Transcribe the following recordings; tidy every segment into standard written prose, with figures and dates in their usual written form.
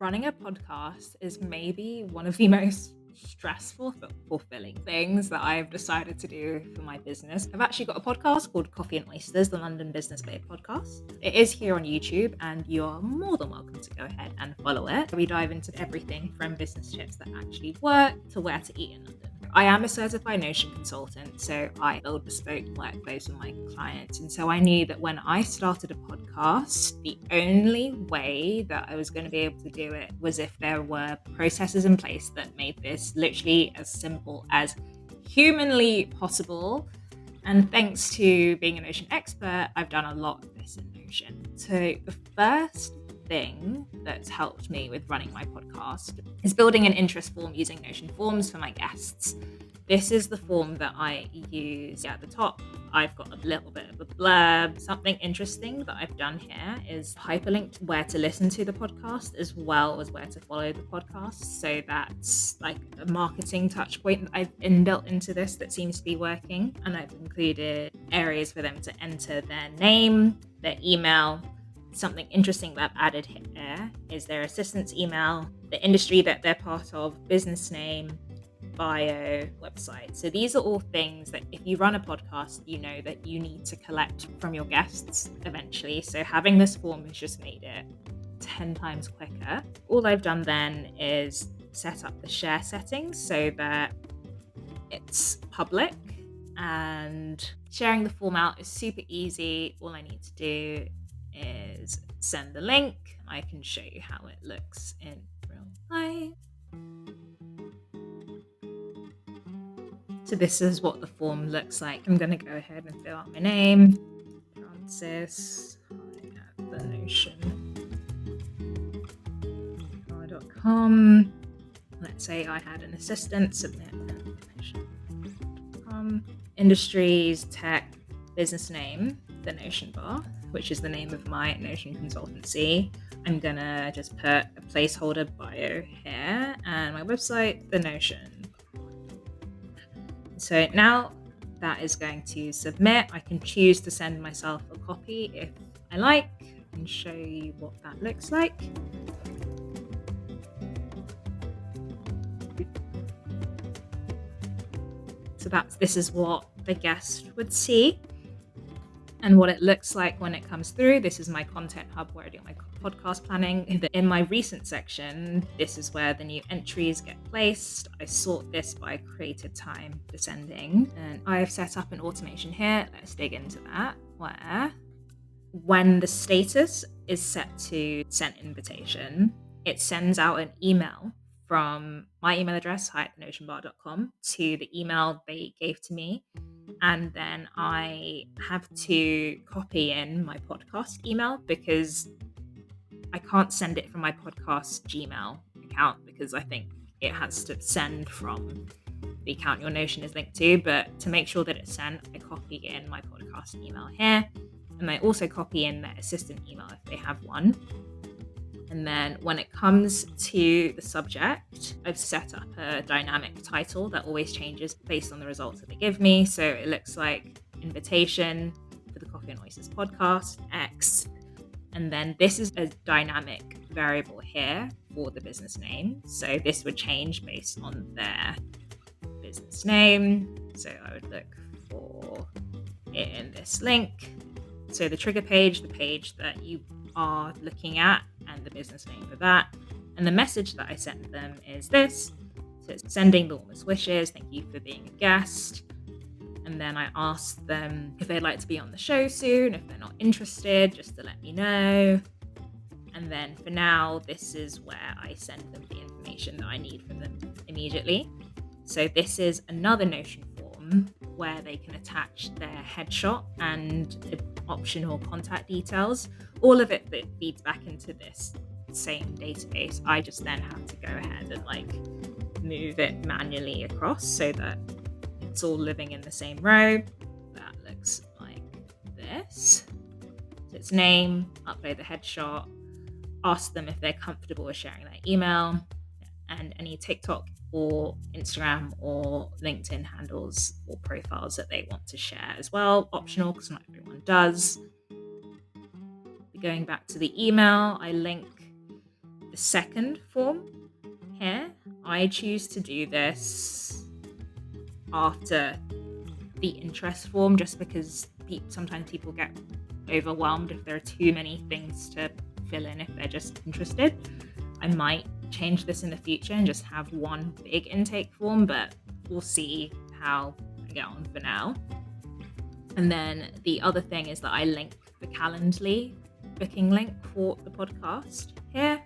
running a podcast is maybe one of the most stressful but fulfilling things that I've decided to do for my business. I've actually got a podcast called Coffee and Oysters, the London Business Babe podcast. It is here on YouTube, and you are more than welcome to go ahead and follow it. We dive into everything from business tips that actually work to where to eat in London. I am a certified Notion consultant, so I build bespoke workflows with my clients. And so I knew that when I started a podcast, the only way that I was going to be able to do it was if there were processes in place that made this literally as simple as humanly possible. And thanks to being a Notion expert, I've done a lot of this in Notion. So the first thing that's helped me with running my podcast is building an interest form using Notion forms for my guests. This is the form that I use at the top. I've got a little bit of a blurb. Something interesting that I've done here is hyperlinked where to listen to the podcast as well as where to follow the podcast. So that's like a marketing touch point that I've inbuilt into this that seems to be working. And I've included areas for them to enter their name, their email. Something interesting that I've added here is their assistant's email, the industry that they're part of, business name, bio, website. So these are all things that if you run a podcast, you know that you need to collect from your guests eventually. So having this form has just made it 10 times quicker. All I've done then is set up the share settings so that it's public, and sharing the form out is super easy. All I need to do is send the link. I can show you how it looks in real life. So this is what the form looks like. I'm going to go ahead and fill out my name, Francis, at the Notion.com. Let's say I had an assistant, submit Notion.com. Industries, tech, business name, the Notion bar, which is the name of my Notion consultancy. I'm gonna just put a placeholder bio here, and my website, the Notion. So now that is going to submit. I can choose to send myself a copy if I like. I can show you what that looks like. So this is what the guest would see and what it looks like when it comes through. This is my content hub where I do my podcast planning. In my recent section, this is where the new entries get placed. I sort this by created time descending, and I've set up an automation here. Let's dig into that, where when the status is set to sent invitation, it sends out an email from my email address, hi@thenotionbar.com, to the email they gave to me. And then I have to copy in my podcast email because I can't send it from my podcast Gmail account because I think it has to send from the account your Notion is linked to. But to make sure that it's sent, I copy in my podcast email here. And I also copy in their assistant email if they have one. And then when it comes to the subject, I've set up a dynamic title that always changes based on the results that they give me. So it looks like invitation for the Coffee and Oysters podcast, X. And then this is a dynamic variable here for the business name. So this would change based on their business name. So I would look for it in this link. So the trigger page, the page that you are looking at, and the business name for that. And the message that I sent them is this. So it's sending the warmest wishes. Thank you for being a guest. And then I asked them if they'd like to be on the show soon. If they're not interested, just to let me know. And then for now, this is where I send them the information that I need from them immediately. So this is another Notion form where they can attach their headshot and optional contact details. All of it that feeds back into this same database. I just then have to go ahead and move it manually across so that it's all living in the same row. That looks like this. So it's name, upload the headshot, ask them if they're comfortable with sharing their email, and any TikTok or Instagram or LinkedIn handles or profiles that they want to share as well. Optional because not everyone does. Going back to the email, I link the second form here, I choose to do this after the interest form, just because sometimes people get overwhelmed if there are too many things to fill in if they're just interested. I might change this in the future and just have one big intake form, but we'll see how I get on for now. And then the other thing is that I link the Calendly booking link for the podcast here.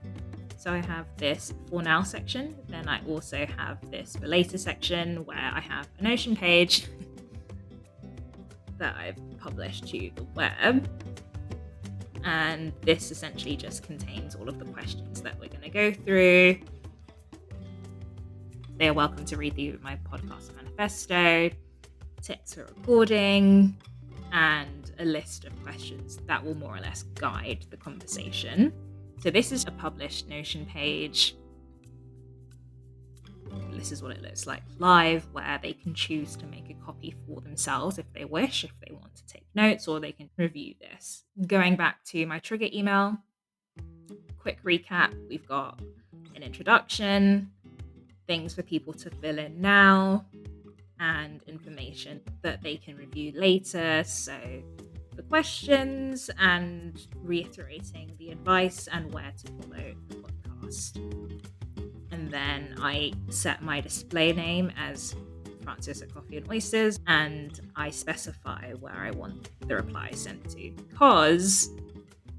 So I have this for now section. Then I also have this for later section where I have a Notion page that I've published to the web. And this essentially just contains all of the questions that we're going to go through. They are welcome to read through my podcast manifesto, tips for recording, and a list of questions that will more or less guide the conversation. So this is a published Notion page. This is what it looks like live, where they can choose to make a copy for themselves if they wish, if they want to take notes, or they can review this. Going back to my trigger email, quick recap, we've got an introduction, things for people to fill in now, and information that they can review later. So the questions and reiterating the advice and where to follow the podcast. And then I set my display name as Francis at Coffee and Oysters, and I specify where I want the reply sent to, because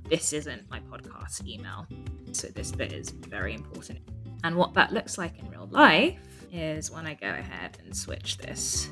this isn't my podcast email. So this bit is very important. And what that looks like in real life is when I go ahead and switch this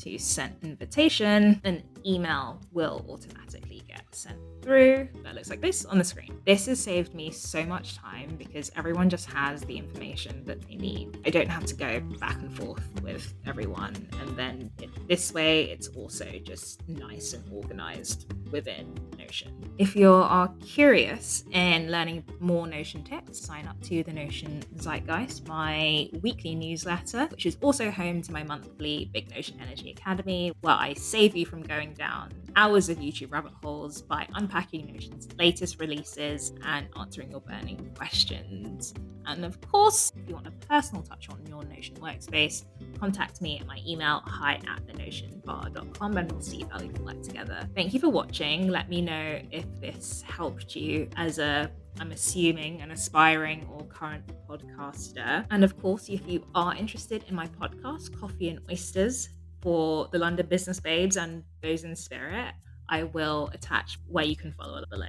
to sent invitation, an email will automatically get sent through. That looks like this on the screen. This has saved me so much time because everyone just has the information that they need. I don't have to go back and forth with everyone. And then this way, it's also just nice and organized within Notion. If you are curious in learning more Notion tips, sign up to the Notion Zeitgeist, my weekly newsletter, which is also home to my monthly Big Notion Energy Academy, where I save you from going down hours of YouTube rabbit holes by unpacking Notion's latest releases and answering your burning questions. And of course, if you want a personal touch on your Notion workspace, contact me at my email, hi@thenotionbar.com, and we'll see how we can work together. Thank you for watching. Let me know if this helped you as I'm assuming, an aspiring or current podcaster. And of course, if you are interested in my podcast, Coffee and Oysters, for the London business babes and those in spirit, I will attach where you can follow below.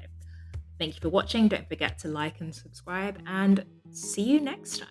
Thank you for watching. Don't forget to like and subscribe, and see you next time.